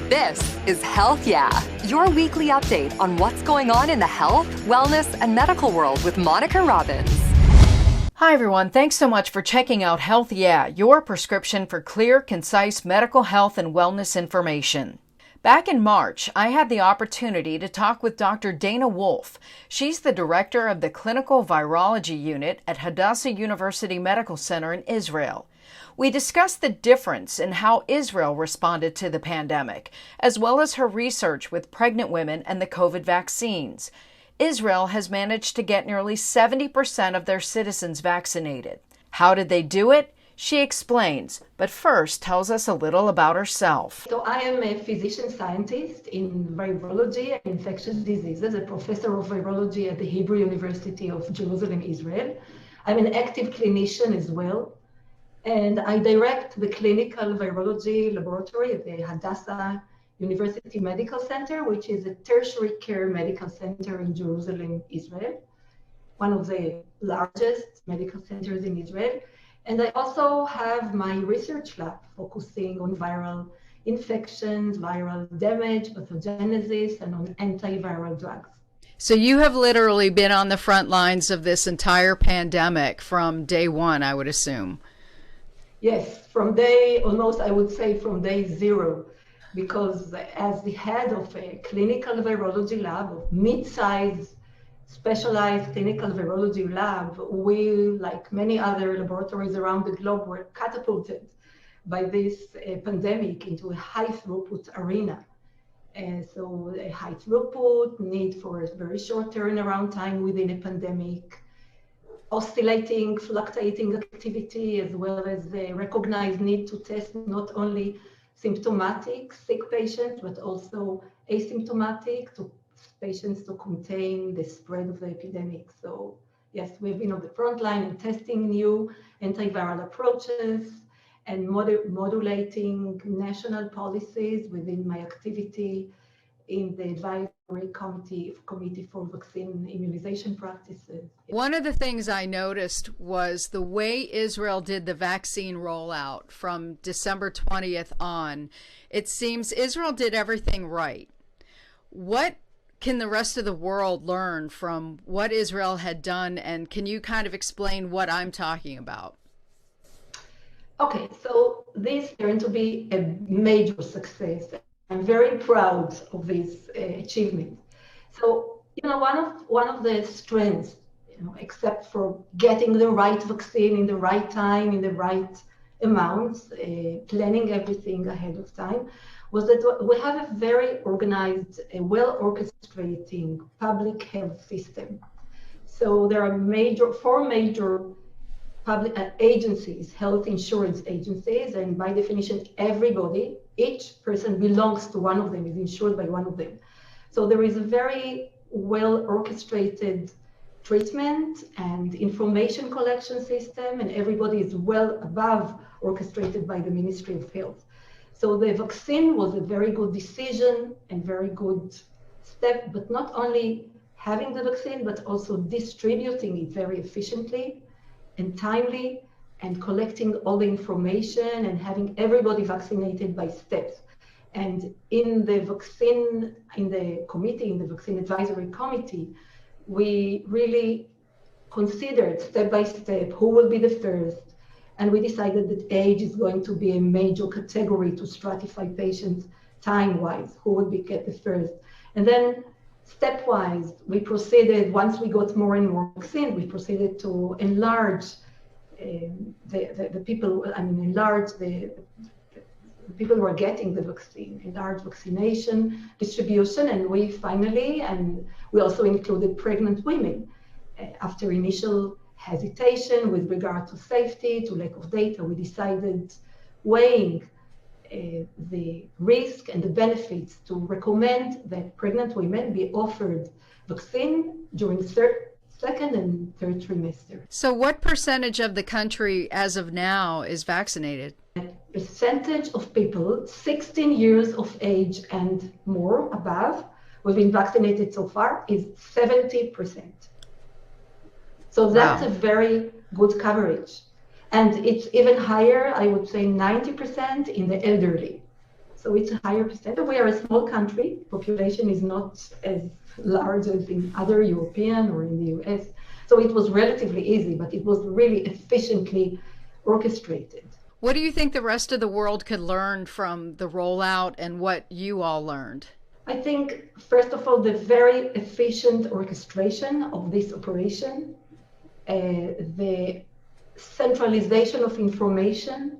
This is Health Yeah, your weekly update on what's going on in the health, wellness, and medical world with Monica Robbins. Hi everyone, thanks so much for checking out Health Yeah, your prescription for clear, concise medical health and wellness information. Back in March, I had the opportunity to talk with Dr. Dana Wolf. She's the director of the Clinical Virology Unit at Hadassah University Medical Center in Israel. We discussed the difference in how Israel responded to the pandemic, as well as her research with pregnant women and the COVID vaccines. Israel has managed to get nearly 70% of their citizens vaccinated. How did they do it? She explains, but first tells us a little about herself. So I am a physician scientist in virology and infectious diseases, a professor of virology at the Hebrew University of Jerusalem, Israel. I'm an active clinician as well. And I direct the Clinical Virology Laboratory at the Hadassah University Medical Center, which is a tertiary care medical center in Jerusalem, Israel, one of the largest medical centers in Israel. And I also have my research lab focusing on viral infections, viral damage, pathogenesis, and on antiviral drugs. So you have literally been on the front lines of this entire pandemic from day one, I would assume. Yes, I would say from day zero, because as the head of a clinical virology lab, of mid-sized specialized clinical virology lab, we, like many other laboratories around the globe, were catapulted by this pandemic into a high throughput arena. And so a high throughput, need for a very short turnaround time within a pandemic, oscillating, fluctuating activity, as well as the recognized need to test not only symptomatic sick patients, but also asymptomatic patients to contain the spread of the epidemic. So yes, we've been on the front line in testing new antiviral approaches and modulating national policies within my activity in the advisory committee for vaccine immunization practices. One of the things I noticed was the way Israel did the vaccine rollout from December 20th on. It seems Israel did everything right. What can the rest of the world learn from what Israel had done, and can you kind of explain what I'm talking about? Okay, so this turned to be a major success. I'm very proud of this achievement. So, one of the strengths, except for getting the right vaccine in the right time, in the right amounts, planning everything ahead of time, was that we have a very organized, well-orchestrating public health system. So there are four major public agencies, health insurance agencies, and by definition, each person belongs to one of them, is insured by one of them. So there is a very well-orchestrated treatment and information collection system, and everybody is well above orchestrated by the Ministry of Health. So the vaccine was a very good decision and very good step, but not only having the vaccine, but also distributing it very efficiently and timely, and collecting all the information and having everybody vaccinated by steps. And in the vaccine advisory committee, we really considered step by step who will be the first. And we decided that age is going to be a major category to stratify patients time-wise, who would get the first. And then stepwise, we proceeded, once we got more and more vaccine, we proceeded to enlarge the people who are getting the vaccine, enlarge vaccination distribution, and we also included pregnant women. After initial hesitation with regard to safety, to lack of data, we decided, weighing the risk and the benefits, to recommend that pregnant women be offered vaccine during second and third trimester. So what percentage of the country as of now is vaccinated? The percentage of people 16 years of age and more above who have been vaccinated so far is 70%. So that's a very good coverage. And it's even higher, I would say 90% in the elderly. So it's a higher percentage. We are a small country. Population is not as large as in other European or in the US. So it was relatively easy, but it was really efficiently orchestrated. What do you think the rest of the world could learn from the rollout and what you all learned? I think, first of all, the very efficient orchestration of this operation, the centralization of information,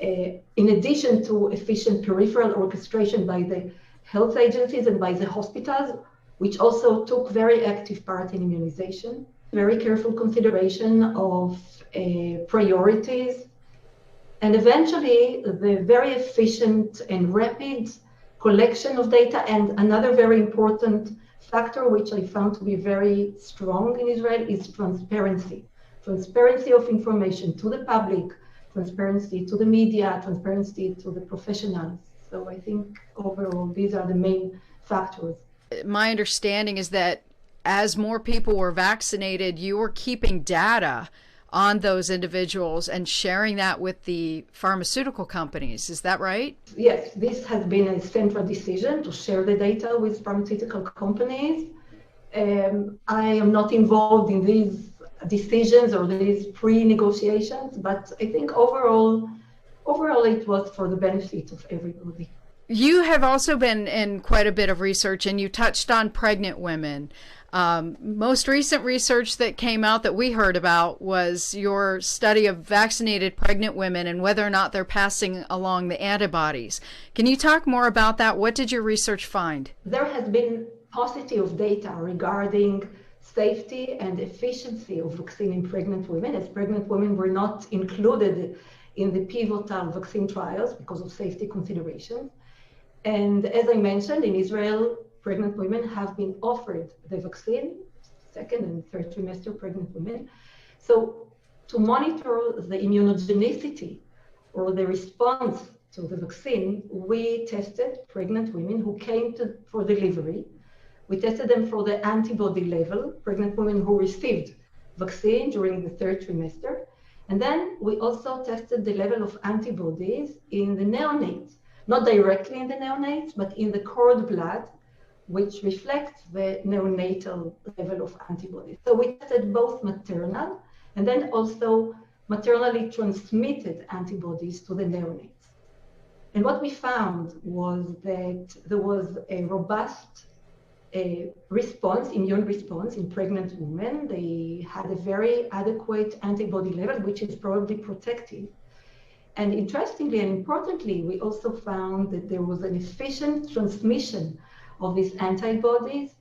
in addition to efficient peripheral orchestration by the health agencies and by the hospitals, which also took very active part in immunization, very careful consideration of priorities, and eventually the very efficient and rapid collection of data. And another very important factor, which I found to be very strong in Israel, is transparency. Transparency of information to the public, transparency to the media, transparency to the professionals. So I think overall, these are the main factors. My understanding is that as more people were vaccinated, you were keeping data on those individuals and sharing that with the pharmaceutical companies. Is that right? Yes, this has been a central decision to share the data with pharmaceutical companies. I am not involved in these decisions or these pre-negotiations, but I think overall it was for the benefit of everybody. You have also been in quite a bit of research, and you touched on pregnant women. Most recent research that came out that we heard about was your study of vaccinated pregnant women and whether or not they're passing along the antibodies. Can you talk more about that? What did your research find? There has been paucity of data regarding safety and efficiency of vaccine in pregnant women, as pregnant women were not included in the pivotal vaccine trials because of safety considerations. And as I mentioned, in Israel, pregnant women have been offered the vaccine, second and third trimester pregnant women. So to monitor the immunogenicity or the response to the vaccine, we tested pregnant women who came for delivery. We tested them for the antibody level, pregnant women who received vaccine during the third trimester. And then we also tested the level of antibodies in the neonates, not directly in the neonates, but in the cord blood, which reflects the neonatal level of antibodies. So we tested both maternal and then also maternally transmitted antibodies to the neonates. And what we found was that there was a robust immune response in pregnant women. They had a very adequate antibody level, which is probably protective. And interestingly and importantly, we also found that there was an efficient transmission of these antibodies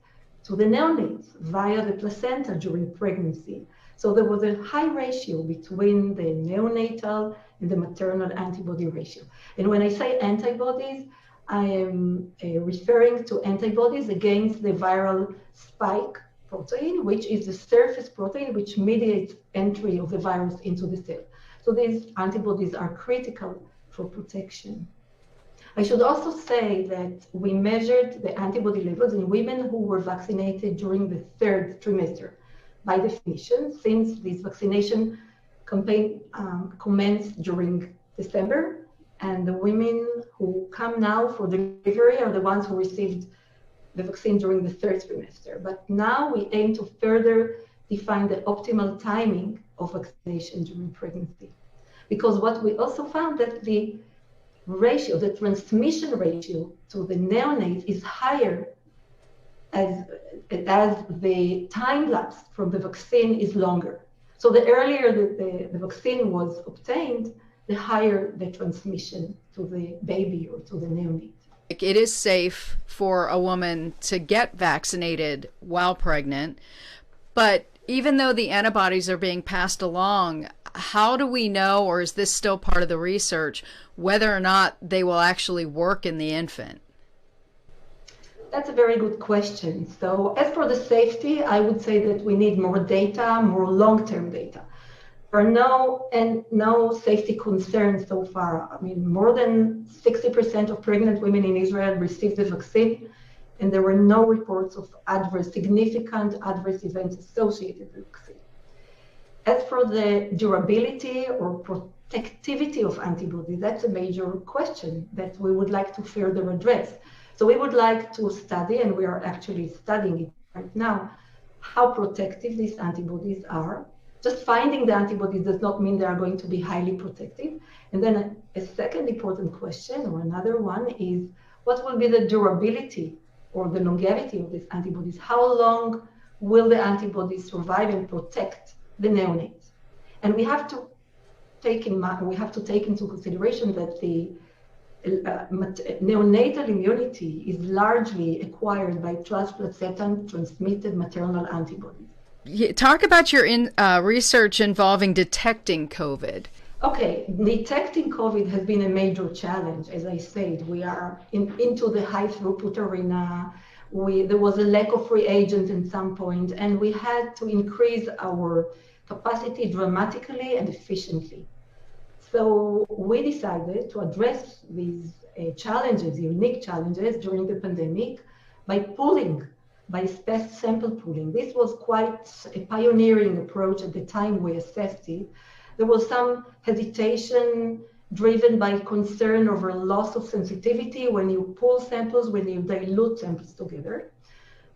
to the neonates via the placenta during pregnancy. So there was a high ratio between the neonatal and the maternal antibody ratio. And when I say antibodies, I am referring to antibodies against the viral spike protein, which is the surface protein which mediates entry of the virus into the cell. So these antibodies are critical for protection. I should also say that we measured the antibody levels in women who were vaccinated during the third trimester. By definition, since this vaccination campaign commenced during December, and the women who come now for delivery are the ones who received the vaccine during the third trimester. But now we aim to further define the optimal timing of vaccination during pregnancy. Because what we also found that the ratio, the transmission ratio to the neonates is higher as the time lapse from the vaccine is longer. So the earlier the vaccine was obtained, the higher the transmission to the baby or to the neonate. It is safe for a woman to get vaccinated while pregnant, but even though the antibodies are being passed along, how do we know, or is this still part of the research, whether or not they will actually work in the infant? That's a very good question. So as for the safety, I would say that we need more data, more long-term data. There are no safety concerns so far. I mean, more than 60% of pregnant women in Israel received the vaccine, and there were no reports of significant adverse events associated with the vaccine. As for the durability or activity of antibodies, that's a major question that we would like to further address. So we would like to study, and we are actually studying it right now, how protective these antibodies are. Just finding the antibodies does not mean they are going to be highly protective. And then a second important question, or another one, is what will be the durability or the longevity of these antibodies? How long will the antibodies survive and protect the neonates? And we have to take into consideration that the neonatal immunity is largely acquired by transmitted maternal antibodies. Talk about your research involving detecting COVID. Okay, detecting COVID has been a major challenge. As I said, we are into the high throughput arena. There was a lack of reagents at some point, and we had to increase our capacity dramatically and efficiently. So we decided to address these challenges, unique challenges during the pandemic by sample pooling. This was quite a pioneering approach at the time we assessed it. There was some hesitation driven by concern over loss of sensitivity when you pool samples, when you dilute samples together.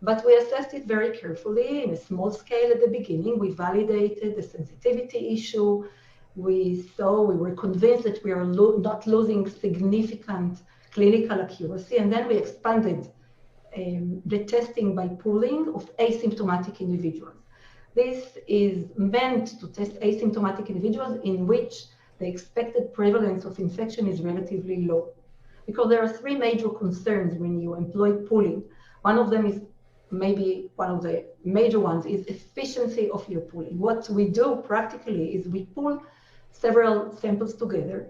But we assessed it very carefully in a small scale at the beginning. We validated the sensitivity issue. We were convinced that we are not losing significant clinical accuracy. And then we expanded the testing by pooling of asymptomatic individuals. This is meant to test asymptomatic individuals in which the expected prevalence of infection is relatively low. Because there are three major concerns when you employ pooling. One of them is, maybe one of the major ones, is efficiency of your pooling. What we do practically is we pool several samples together.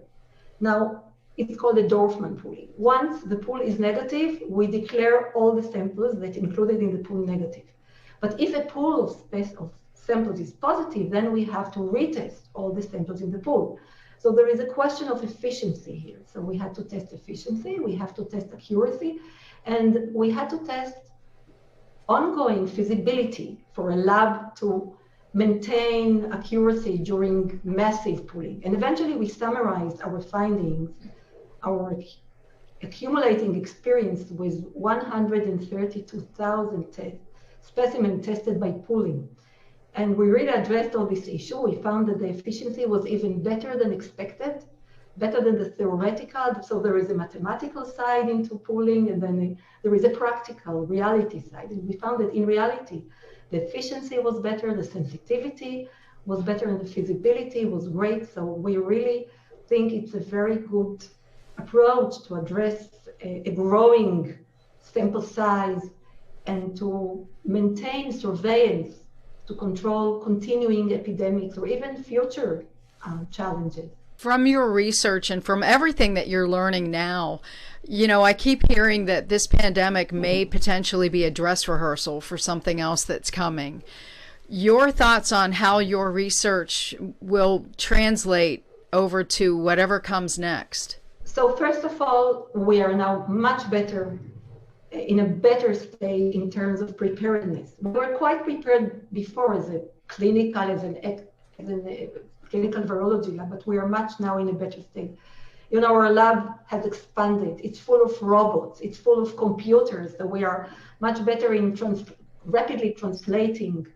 Now, it's called a Dorfman pooling. Once the pool is negative, we declare all the samples that included in the pool negative. But if a pool of samples is positive, then we have to retest all the samples in the pool. So there is a question of efficiency here. So we had to test efficiency, we have to test accuracy, and we had to test ongoing feasibility for a lab to maintain accuracy during massive pooling. And eventually we summarized our findings, our accumulating experience with 132,000 specimens tested by pooling. And we really addressed all this issue. We found that the efficiency was even better than expected, better than the theoretical. So there is a mathematical side into pooling, and then there is a practical reality side. And we found that in reality, the efficiency was better, the sensitivity was better, and the feasibility was great. So we really think it's a very good approach to address a growing sample size and to maintain surveillance to control continuing epidemics or even future challenges. From your research and from everything that you're learning now, I keep hearing that this pandemic may potentially be a dress rehearsal for something else that's coming. Your thoughts on how your research will translate over to whatever comes next? So first of all, we are now much better, in a better state in terms of preparedness. We were quite prepared before as a clinical virology lab, but we are much now in a better state. Our lab has expanded. It's full of robots. It's full of computers. So we are much better in rapidly translating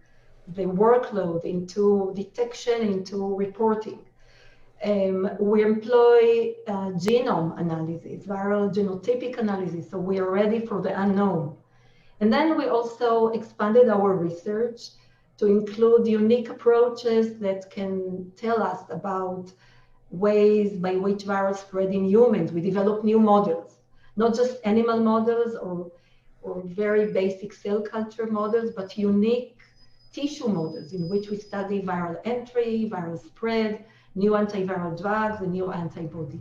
the workload into detection, into reporting. We employ genome analysis, viral genotypic analysis, so we are ready for the unknown. And then we also expanded our research to include unique approaches that can tell us about ways by which virus spread in humans. We develop new models, not just animal models or very basic cell culture models, but unique tissue models in which we study viral entry, viral spread, new antiviral drugs, and new antibodies.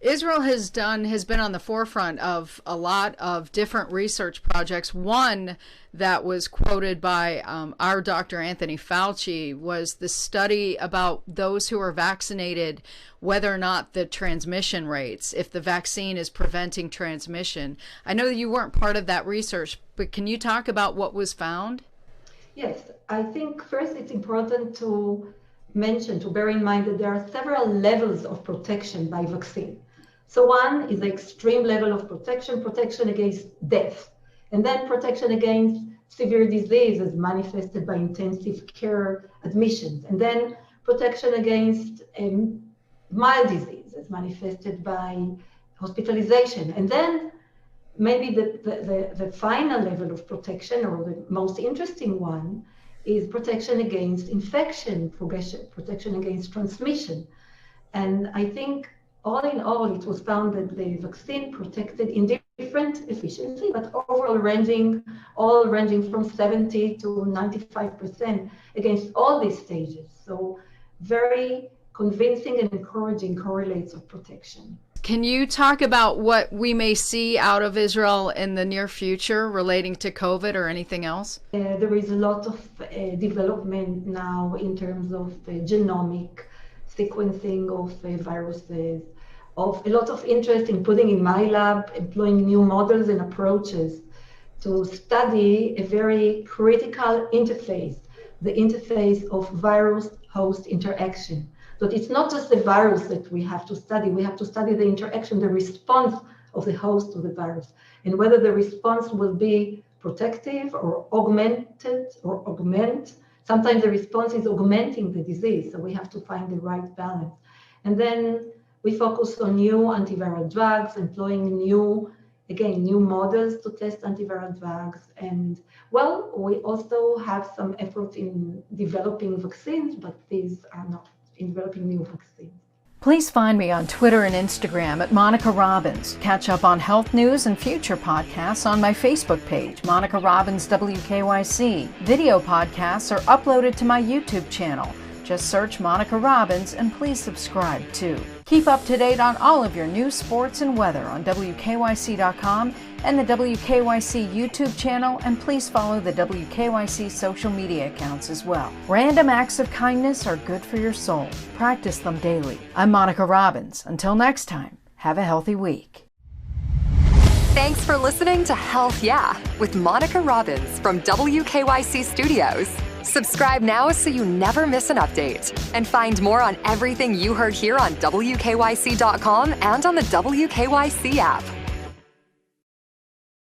Israel has been on the forefront of a lot of different research projects. One that was quoted by our Dr. Anthony Fauci was the study about those who are vaccinated, whether or not the transmission rates, if the vaccine is preventing transmission. I know that you weren't part of that research, but can you talk about what was found? Yes, I think first it's important to mention, to bear in mind that there are several levels of protection by vaccine. So one is the extreme level of protection against death, and then protection against severe disease as manifested by intensive care admissions, and then protection against mild disease as manifested by hospitalization. And then maybe the final level of protection, or the most interesting one, is protection against infection, protection against transmission. And I think all in all, it was found that the vaccine protected in different efficiency, but overall ranging from 70 to 95% against all these stages. So very convincing and encouraging correlates of protection. Can you talk about what we may see out of Israel in the near future relating to COVID or anything else? There is a lot of development now in terms of genomic sequencing of viruses, of a lot of interest in putting in my lab, employing new models and approaches to study a very critical interface, the interface of virus-host interaction. So it's not just the virus that we have to study the interaction, the response of the host to the virus, and whether the response will be protective or augmented or augment. Sometimes the response is augmenting the disease, so we have to find the right balance. And then we focus on new antiviral drugs, employing new models to test antiviral drugs. And well, we also have some efforts in developing vaccines, but these are not in developing new vaccines. Please find me on Twitter and Instagram at Monica Robbins. Catch up on health news and future podcasts on my Facebook page, Monica Robbins WKYC. Video podcasts are uploaded to my YouTube channel. Just search Monica Robbins and please subscribe too. Keep up to date on all of your news, sports, and weather on WKYC.com and the WKYC YouTube channel, and please follow the WKYC social media accounts as well. Random acts of kindness are good for your soul. Practice them daily. I'm Monica Robbins. Until next time, have a healthy week. Thanks for listening to Health Yeah with Monica Robbins from WKYC Studios. Subscribe now so you never miss an update. And find more on everything you heard here on WKYC.com and on the WKYC app.